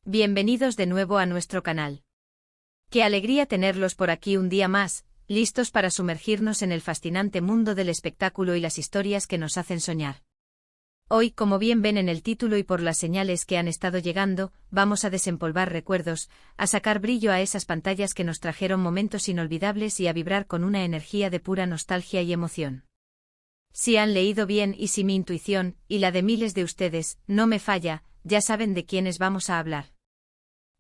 Bienvenidos de nuevo a nuestro canal. Qué alegría tenerlos por aquí un día más, listos para sumergirnos en el fascinante mundo del espectáculo y las historias que nos hacen soñar. Hoy, como bien ven en el título y por las señales que han estado llegando, vamos a desempolvar recuerdos, a sacar brillo a esas pantallas que nos trajeron momentos inolvidables y a vibrar con una energía de pura nostalgia y emoción. Si han leído bien y si mi intuición, y la de miles de ustedes, no me falla, ya saben de quiénes vamos a hablar.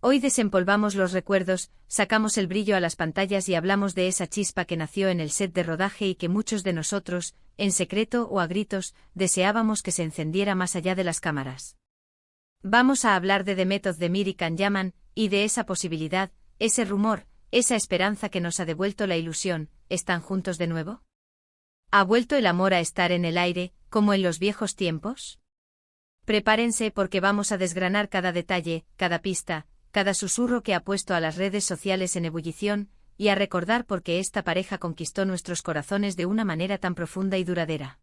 Hoy desempolvamos los recuerdos, sacamos el brillo a las pantallas y hablamos de esa chispa que nació en el set de rodaje y que muchos de nosotros, en secreto o a gritos, deseábamos que se encendiera más allá de las cámaras. Vamos a hablar de The Method de Mir y Can Yaman, y de esa posibilidad, ese rumor, esa esperanza que nos ha devuelto la ilusión. ¿Están juntos de nuevo? ¿Ha vuelto el amor a estar en el aire, como en los viejos tiempos? Prepárense porque vamos a desgranar cada detalle, cada pista, cada susurro que ha puesto a las redes sociales en ebullición, y a recordar por qué esta pareja conquistó nuestros corazones de una manera tan profunda y duradera.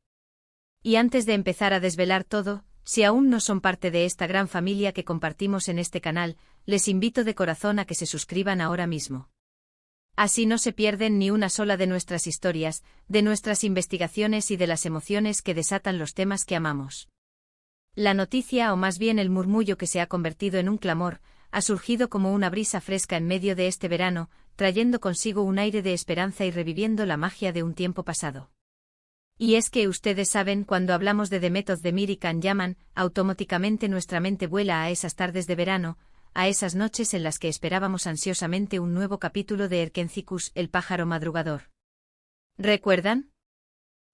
Y antes de empezar a desvelar todo, si aún no son parte de esta gran familia que compartimos en este canal, les invito de corazón a que se suscriban ahora mismo. Así no se pierden ni una sola de nuestras historias, de nuestras investigaciones y de las emociones que desatan los temas que amamos. La noticia, o más bien el murmullo que se ha convertido en un clamor, ha surgido como una brisa fresca en medio de este verano, trayendo consigo un aire de esperanza y reviviendo la magia de un tiempo pasado. Y es que ustedes saben, cuando hablamos de The Method de Mir y Can Yaman, automáticamente nuestra mente vuela a esas tardes de verano, a esas noches en las que esperábamos ansiosamente un nuevo capítulo de Erkencikus, el pájaro madrugador. ¿Recuerdan?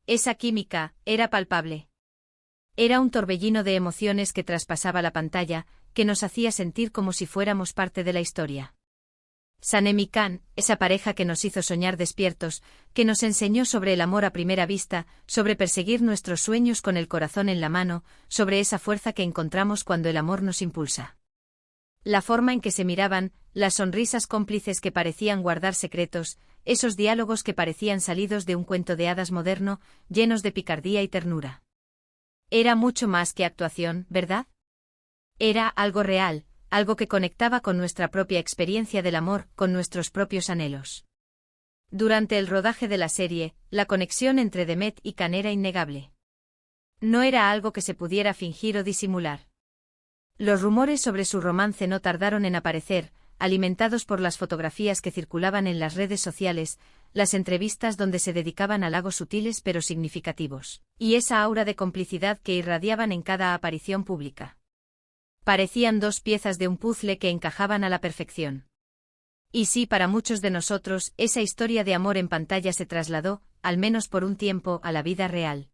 Esa química era palpable. Era un torbellino de emociones que traspasaba la pantalla, que nos hacía sentir como si fuéramos parte de la historia. Sanem y Can, esa pareja que nos hizo soñar despiertos, que nos enseñó sobre el amor a primera vista, sobre perseguir nuestros sueños con el corazón en la mano, sobre esa fuerza que encontramos cuando el amor nos impulsa. La forma en que se miraban, las sonrisas cómplices que parecían guardar secretos, esos diálogos que parecían salidos de un cuento de hadas moderno, llenos de picardía y ternura. Era mucho más que actuación, ¿verdad? Era algo real, algo que conectaba con nuestra propia experiencia del amor, con nuestros propios anhelos. Durante el rodaje de la serie, la conexión entre Demet y Can era innegable. No era algo que se pudiera fingir o disimular. Los rumores sobre su romance no tardaron en aparecer, alimentados por las fotografías que circulaban en las redes sociales, las entrevistas donde se dedicaban a halagos sutiles pero significativos, y esa aura de complicidad que irradiaban en cada aparición pública. Parecían dos piezas de un puzzle que encajaban a la perfección. Y sí, para muchos de nosotros, esa historia de amor en pantalla se trasladó, al menos por un tiempo, a la vida real.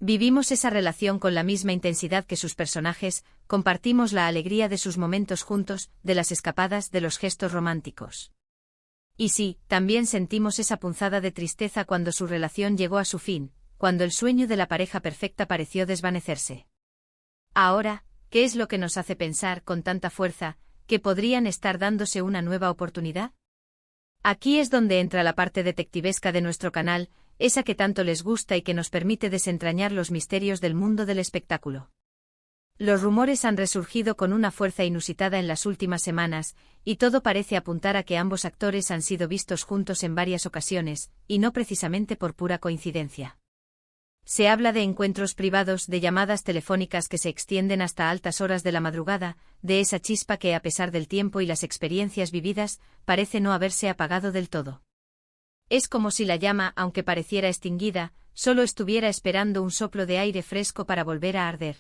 Vivimos esa relación con la misma intensidad que sus personajes, compartimos la alegría de sus momentos juntos, de las escapadas, de los gestos románticos. Y sí, también sentimos esa punzada de tristeza cuando su relación llegó a su fin, cuando el sueño de la pareja perfecta pareció desvanecerse. Ahora, ¿qué es lo que nos hace pensar con tanta fuerza que podrían estar dándose una nueva oportunidad? Aquí es donde entra la parte detectivesca de nuestro canal, esa que tanto les gusta y que nos permite desentrañar los misterios del mundo del espectáculo. Los rumores han resurgido con una fuerza inusitada en las últimas semanas, y todo parece apuntar a que ambos actores han sido vistos juntos en varias ocasiones, y no precisamente por pura coincidencia. Se habla de encuentros privados, de llamadas telefónicas que se extienden hasta altas horas de la madrugada, de esa chispa que, a pesar del tiempo y las experiencias vividas, parece no haberse apagado del todo. Es como si la llama, aunque pareciera extinguida, solo estuviera esperando un soplo de aire fresco para volver a arder.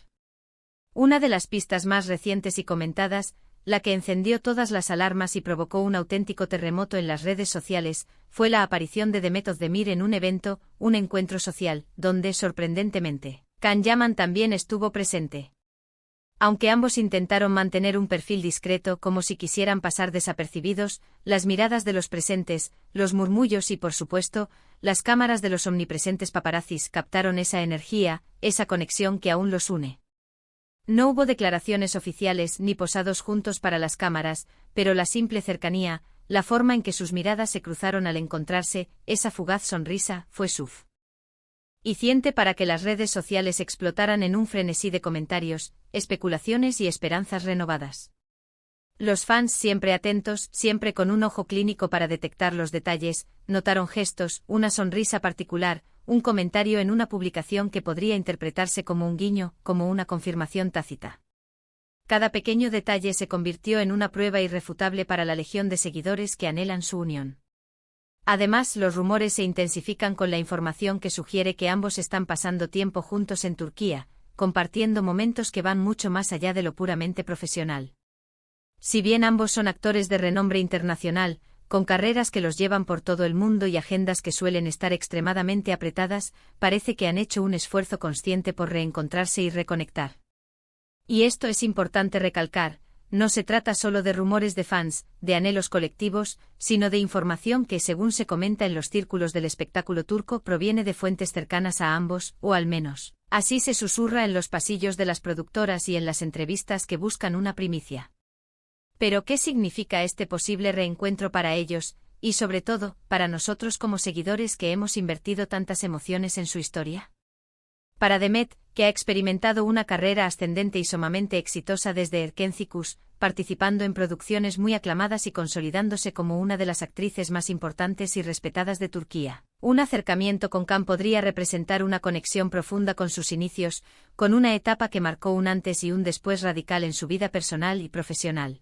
Una de las pistas más recientes y comentadas, la que encendió todas las alarmas y provocó un auténtico terremoto en las redes sociales, fue la aparición de The Method de Mir en un evento, un encuentro social, donde, sorprendentemente, Can Yaman también estuvo presente. Aunque ambos intentaron mantener un perfil discreto como si quisieran pasar desapercibidos, las miradas de los presentes, los murmullos y, por supuesto, las cámaras de los omnipresentes paparazzis captaron esa energía, esa conexión que aún los une. No hubo declaraciones oficiales ni posados juntos para las cámaras, pero la simple cercanía, la forma en que sus miradas se cruzaron al encontrarse, esa fugaz sonrisa, fue suficiente para que las redes sociales explotaran en un frenesí de comentarios, especulaciones y esperanzas renovadas. Los fans, siempre atentos, siempre con un ojo clínico para detectar los detalles, notaron gestos, una sonrisa particular, un comentario en una publicación que podría interpretarse como un guiño, como una confirmación tácita. Cada pequeño detalle se convirtió en una prueba irrefutable para la legión de seguidores que anhelan su unión. Además, los rumores se intensifican con la información que sugiere que ambos están pasando tiempo juntos en Turquía, compartiendo momentos que van mucho más allá de lo puramente profesional. Si bien ambos son actores de renombre internacional, con carreras que los llevan por todo el mundo y agendas que suelen estar extremadamente apretadas, parece que han hecho un esfuerzo consciente por reencontrarse y reconectar. Y esto es importante recalcar, no se trata solo de rumores de fans, de anhelos colectivos, sino de información que, según se comenta en los círculos del espectáculo turco, proviene de fuentes cercanas a ambos, o al menos, así se susurra en los pasillos de las productoras y en las entrevistas que buscan una primicia. Pero ¿qué significa este posible reencuentro para ellos, y sobre todo, para nosotros como seguidores que hemos invertido tantas emociones en su historia? Para Demet, que ha experimentado una carrera ascendente y sumamente exitosa desde Erkenci Kuş, participando en producciones muy aclamadas y consolidándose como una de las actrices más importantes y respetadas de Turquía, un acercamiento con Can podría representar una conexión profunda con sus inicios, con una etapa que marcó un antes y un después radical en su vida personal y profesional.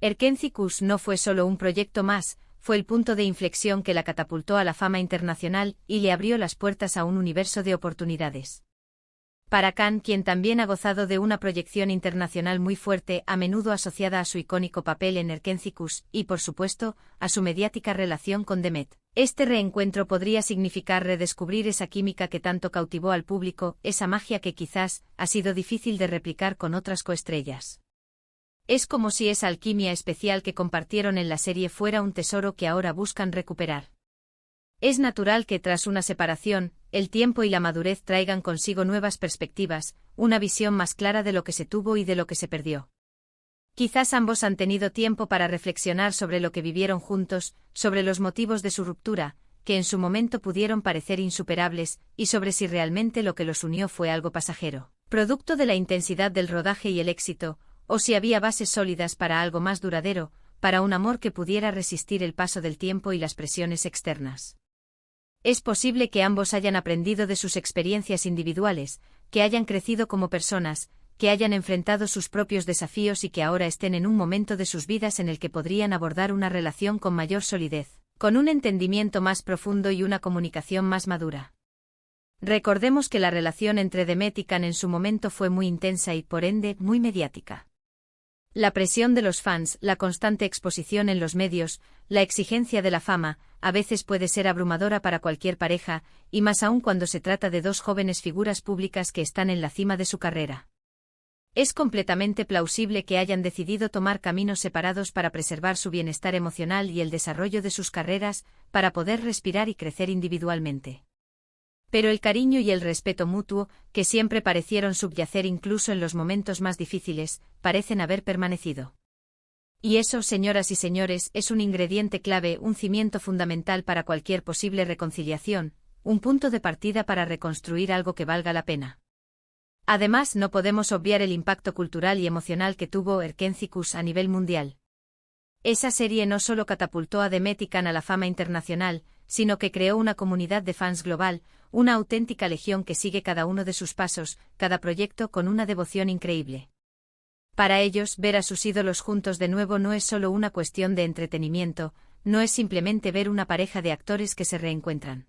Erkenci Kuş no fue solo un proyecto más, fue el punto de inflexión que la catapultó a la fama internacional y le abrió las puertas a un universo de oportunidades. Para Can, quien también ha gozado de una proyección internacional muy fuerte, a menudo asociada a su icónico papel en Erkenci Kuş y, por supuesto, a su mediática relación con Demet, este reencuentro podría significar redescubrir esa química que tanto cautivó al público, esa magia que quizás ha sido difícil de replicar con otras coestrellas. Es como si esa alquimia especial que compartieron en la serie fuera un tesoro que ahora buscan recuperar. Es natural que tras una separación, el tiempo y la madurez traigan consigo nuevas perspectivas, una visión más clara de lo que se tuvo y de lo que se perdió. Quizás ambos han tenido tiempo para reflexionar sobre lo que vivieron juntos, sobre los motivos de su ruptura, que en su momento pudieron parecer insuperables, y sobre si realmente lo que los unió fue algo pasajero, producto de la intensidad del rodaje y el éxito, o si había bases sólidas para algo más duradero, para un amor que pudiera resistir el paso del tiempo y las presiones externas. Es posible que ambos hayan aprendido de sus experiencias individuales, que hayan crecido como personas, que hayan enfrentado sus propios desafíos y que ahora estén en un momento de sus vidas en el que podrían abordar una relación con mayor solidez, con un entendimiento más profundo y una comunicación más madura. Recordemos que la relación entre Demet y Can en su momento fue muy intensa y, por ende, muy mediática. La presión de los fans, la constante exposición en los medios, la exigencia de la fama, a veces puede ser abrumadora para cualquier pareja, y más aún cuando se trata de dos jóvenes figuras públicas que están en la cima de su carrera. Es completamente plausible que hayan decidido tomar caminos separados para preservar su bienestar emocional y el desarrollo de sus carreras, para poder respirar y crecer individualmente. Pero el cariño y el respeto mutuo, que siempre parecieron subyacer incluso en los momentos más difíciles, parecen haber permanecido. Y eso, señoras y señores, es un ingrediente clave, un cimiento fundamental para cualquier posible reconciliación, un punto de partida para reconstruir algo que valga la pena. Además, no podemos obviar el impacto cultural y emocional que tuvo Erkenci Kuş a nivel mundial. Esa serie no solo catapultó a Demet y Can a la fama internacional, sino que creó una comunidad de fans global, una auténtica legión que sigue cada uno de sus pasos, cada proyecto con una devoción increíble. Para ellos, ver a sus ídolos juntos de nuevo no es solo una cuestión de entretenimiento, no es simplemente ver una pareja de actores que se reencuentran.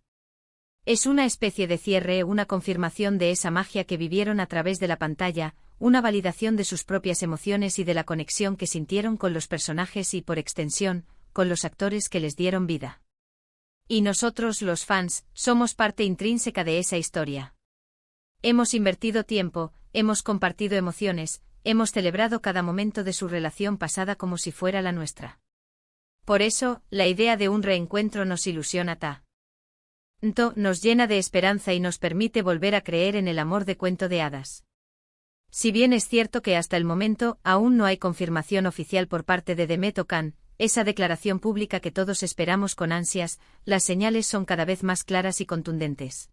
Es una especie de cierre, una confirmación de esa magia que vivieron a través de la pantalla, una validación de sus propias emociones y de la conexión que sintieron con los personajes y, por extensión, con los actores que les dieron vida. Y nosotros, los fans, somos parte intrínseca de esa historia. Hemos invertido tiempo, hemos compartido emociones, hemos celebrado cada momento de su relación pasada como si fuera la nuestra. Por eso, la idea de un reencuentro nos ilusiona tanto, nos llena de esperanza y nos permite volver a creer en el amor de cuento de hadas. Si bien es cierto que hasta el momento aún no hay confirmación oficial por parte de Demet o Can, esa declaración pública que todos esperamos con ansias, las señales son cada vez más claras y contundentes.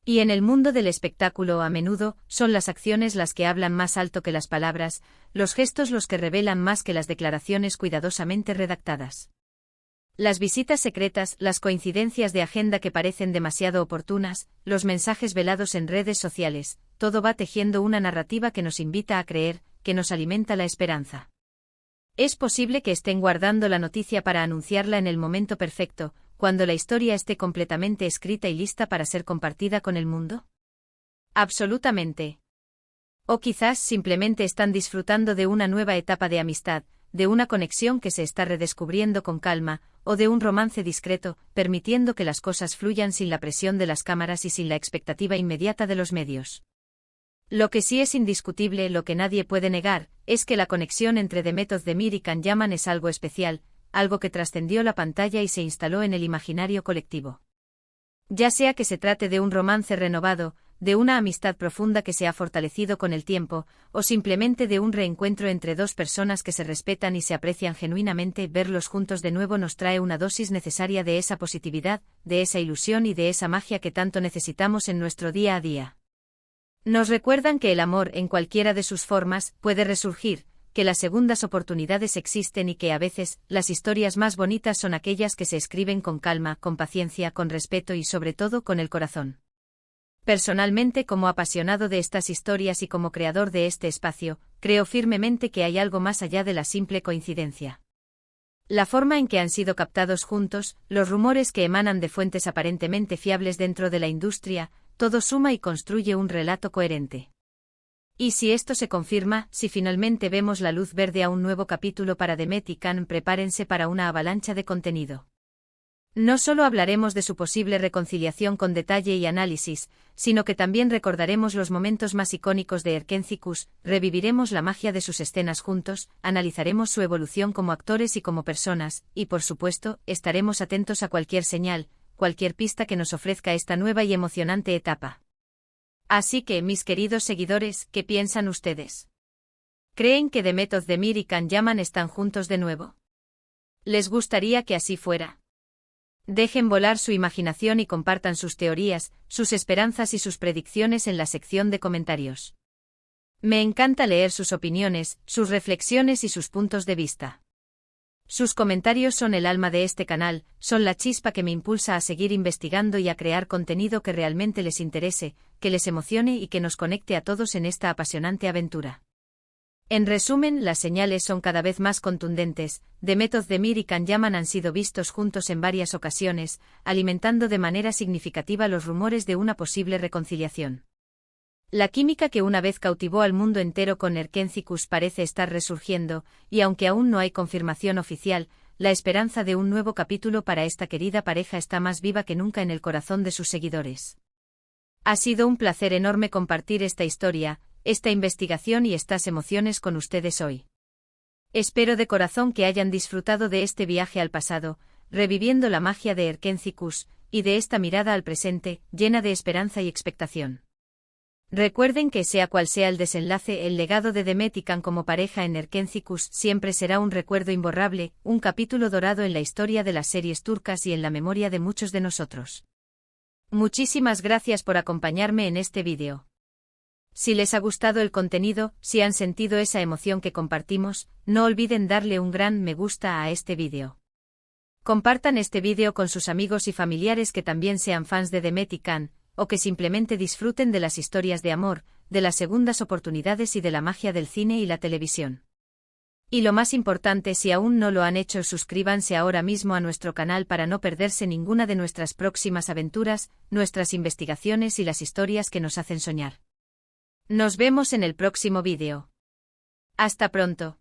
Y en el mundo del espectáculo a menudo son las acciones las que hablan más alto que las palabras, los gestos los que revelan más que las declaraciones cuidadosamente redactadas. Las visitas secretas, las coincidencias de agenda que parecen demasiado oportunas, los mensajes velados en redes sociales, todo va tejiendo una narrativa que nos invita a creer, que nos alimenta la esperanza. Es posible que estén guardando la noticia para anunciarla en el momento perfecto, cuando la historia esté completamente escrita y lista para ser compartida con el mundo. Absolutamente. O quizás simplemente están disfrutando de una nueva etapa de amistad, de una conexión que se está redescubriendo con calma, o de un romance discreto, permitiendo que las cosas fluyan sin la presión de las cámaras y sin la expectativa inmediata de los medios. Lo que sí es indiscutible, lo que nadie puede negar, es que la conexión entre Demet Özdemir y Can Yaman es algo especial, algo que trascendió la pantalla y se instaló en el imaginario colectivo. Ya sea que se trate de un romance renovado, de una amistad profunda que se ha fortalecido con el tiempo, o simplemente de un reencuentro entre dos personas que se respetan y se aprecian genuinamente, verlos juntos de nuevo nos trae una dosis necesaria de esa positividad, de esa ilusión y de esa magia que tanto necesitamos en nuestro día a día. Nos recuerdan que el amor, en cualquiera de sus formas, puede resurgir, que las segundas oportunidades existen y que a veces, las historias más bonitas son aquellas que se escriben con calma, con paciencia, con respeto y sobre todo con el corazón. Personalmente, como apasionado de estas historias y como creador de este espacio, creo firmemente que hay algo más allá de la simple coincidencia. La forma en que han sido captados juntos, los rumores que emanan de fuentes aparentemente fiables dentro de la industria, todo suma y construye un relato coherente. Y si esto se confirma, si finalmente vemos la luz verde a un nuevo capítulo para Demet y Can, prepárense para una avalancha de contenido. No solo hablaremos de su posible reconciliación con detalle y análisis, sino que también recordaremos los momentos más icónicos de Erkenci Kuş, reviviremos la magia de sus escenas juntos, analizaremos su evolución como actores y como personas, y por supuesto, estaremos atentos a cualquier señal, cualquier pista que nos ofrezca esta nueva y emocionante etapa. Así que, mis queridos seguidores, ¿qué piensan ustedes? ¿Creen que Demet Özdemir y Can Yaman están juntos de nuevo? ¿Les gustaría que así fuera? Dejen volar su imaginación y compartan sus teorías, sus esperanzas y sus predicciones en la sección de comentarios. Me encanta leer sus opiniones, sus reflexiones y sus puntos de vista. Sus comentarios son el alma de este canal, son la chispa que me impulsa a seguir investigando y a crear contenido que realmente les interese, que les emocione y que nos conecte a todos en esta apasionante aventura. En resumen, las señales son cada vez más contundentes. Demet Özdemir y Can Yaman han sido vistos juntos en varias ocasiones, alimentando de manera significativa los rumores de una posible reconciliación. La química que una vez cautivó al mundo entero con Erkenci Kuş parece estar resurgiendo, y aunque aún no hay confirmación oficial, la esperanza de un nuevo capítulo para esta querida pareja está más viva que nunca en el corazón de sus seguidores. Ha sido un placer enorme compartir esta historia, esta investigación y estas emociones con ustedes hoy. Espero de corazón que hayan disfrutado de este viaje al pasado, reviviendo la magia de Erkenci Kuş, y de esta mirada al presente, llena de esperanza y expectación. Recuerden que sea cual sea el desenlace, el legado de Demet y Can como pareja en Erkenci Kuş siempre será un recuerdo imborrable, un capítulo dorado en la historia de las series turcas y en la memoria de muchos de nosotros. Muchísimas gracias por acompañarme en este vídeo. Si les ha gustado el contenido, si han sentido esa emoción que compartimos, no olviden darle un gran me gusta a este vídeo. Compartan este vídeo con sus amigos y familiares que también sean fans de Demet y Can, o que simplemente disfruten de las historias de amor, de las segundas oportunidades y de la magia del cine y la televisión. Y lo más importante, si aún no lo han hecho, suscríbanse ahora mismo a nuestro canal para no perderse ninguna de nuestras próximas aventuras, nuestras investigaciones y las historias que nos hacen soñar. Nos vemos en el próximo vídeo. Hasta pronto.